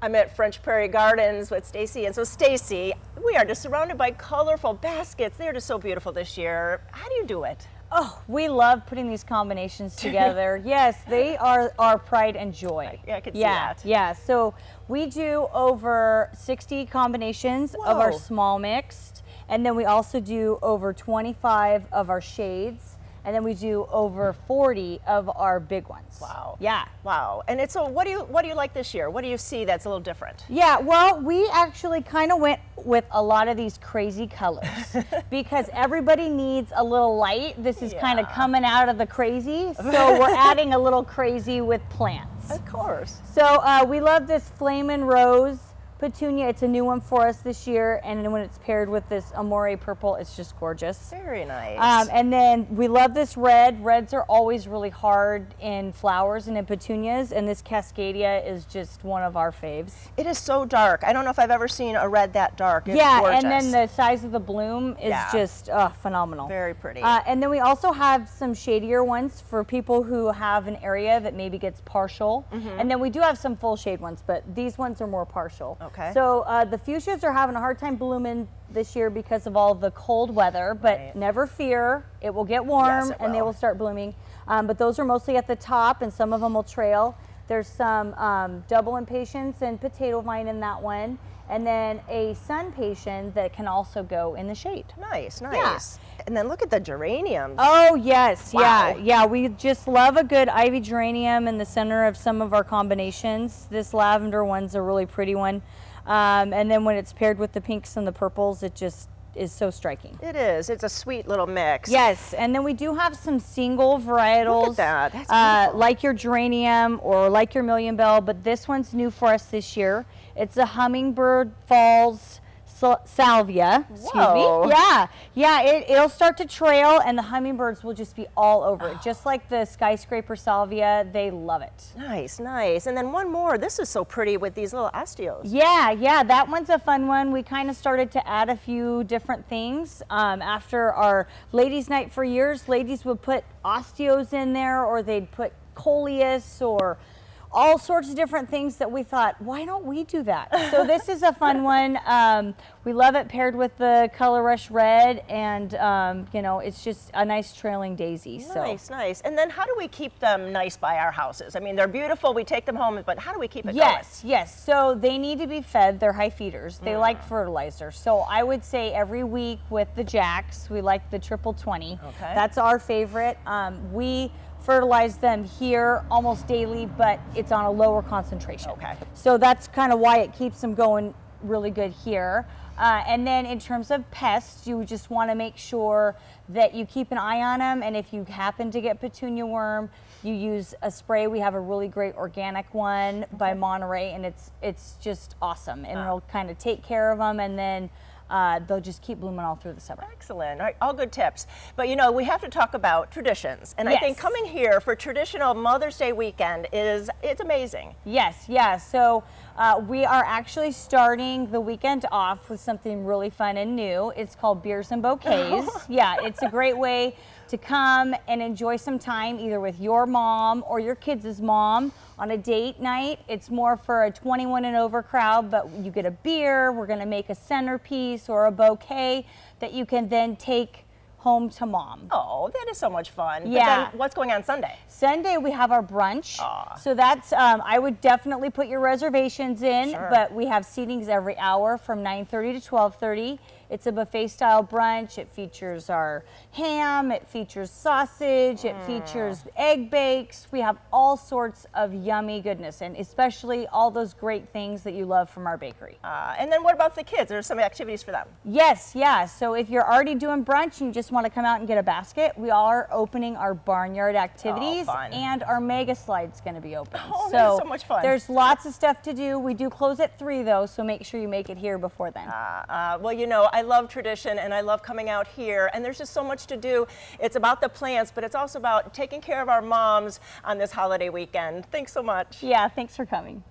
I'm at French Prairie Gardens with Stacy, and so Stacy, we are just surrounded by colorful baskets. They're just so beautiful this year. How do you do it? Oh, we love putting these combinations together. Yes, they are our pride and joy. Yeah, I can see that. Yeah, so we do over 60 combinations of our Whoa. small mixed, and then we also do over 25 of our shades, and then we do over 40 of our big ones. Wow. Yeah. Wow. And it's so what do you like this year? What do you see that's a little different? Yeah, well, we actually kind of went with a lot of these crazy colors because everybody needs a little light. This is kind of coming out of the crazy, so we're adding a little crazy with plants. Of course. So we love this Flamin' Rose Petunia. It's a new one for us this year, and when it's paired with this Amore purple, it's just gorgeous. Very nice. And then we love this red. Reds are always really hard in flowers and in petunias, and this Cascadia is just one of our faves. It is so dark. I don't know if I've ever seen a red that dark. It's yeah, gorgeous. and then the size of the bloom is just phenomenal. Very pretty. And then we also have some shadier ones for people who have an area that maybe gets partial. And then we do have some full shade ones, but these ones are more partial. Okay. So the fuchsias are having a hard time blooming this year because of all the cold weather, but never fear, it will get warm and they will start blooming. But those are mostly at the top, and some of them will trail. There's some double impatiens and potato vine in that one, and then a sun patient that can also go in the shade. Nice, nice. Yeah. And then look at the geraniums. Oh yes, wow. yeah. We just love a good ivy geranium in the center of some of our combinations. This lavender one's a really pretty one. And then when it's paired with the pinks and the purples, it just is so striking. It is. It's a sweet little mix. Yes, and then we do have some single varietals. Look at that. That's beautiful. Like your geranium or like your million bell, but this one's new for us this year. It's a Hummingbird Falls Salvia. Excuse me. Yeah. It'll start to trail, and the hummingbirds will just be all over it, just like the skyscraper salvia. They love it. Nice, nice. And then one more. This is so pretty with these little osteos. Yeah, that one's a fun one. We kind of started to add a few different things after our ladies' night. For years, ladies would put osteos in there, or they'd put coleus, or all sorts of different things that we thought, why don't we do that? So this is a fun one. We love it paired with the Color Rush Red, and you know, it's just a nice trailing daisy. Nice, nice. And then how do we keep them nice by our houses? I mean, they're beautiful, we take them home, but how do we keep it going? Yes. So they need to be fed. They're high feeders. They like fertilizer. So I would say every week with the jacks, we like the triple 20. Okay. That's our favorite. We fertilize them here almost daily, but it's on a lower concentration. Okay. So that's kind of why it keeps them going really good here. And then in terms of pests, you just want to make sure that you keep an eye on them, and if you happen to get petunia worm, you use a spray. We have a really great organic one by Monterey, and it's just awesome, and it'll kind of take care of them, and then they'll just keep blooming all through the summer. Excellent. All right, all good tips. But you know, we have to talk about traditions. And I think coming here for traditional Mother's Day weekend it's amazing. Yes. So we are actually starting the weekend off with something really fun and new. It's called Beers and Bouquets. Yeah, it's a great way to come and enjoy some time either with your mom or your kids' mom on a date night. It's more for a 21 and over crowd, but you get a beer. We're going to make a centerpiece or a bouquet that you can then take home to mom. Oh, that is so much fun. Yeah. But then what's going on Sunday? Sunday we have our brunch. So that's, I would definitely put your reservations in, but we have seatings every hour from 9:30 to 12:30. It's a buffet style brunch. It features our ham, it features sausage, it features egg bakes. We have all sorts of yummy goodness, and especially all those great things that you love from our bakery. And then what about the kids? There's some activities for them. Yes, yeah. So if you're already doing brunch and you just want to come out and get a basket, we are opening our Barnyard Activities, and our Mega Slide's going to be open. Oh, that is so much fun. There's lots of stuff to do. We do close at 3 though, so make sure you make it here before then. Well, you know, I love tradition, and I love coming out here, and there's just so much to do. It's about the plants, but it's also about taking care of our moms on this holiday weekend. Thanks so much. Yeah, thanks for coming.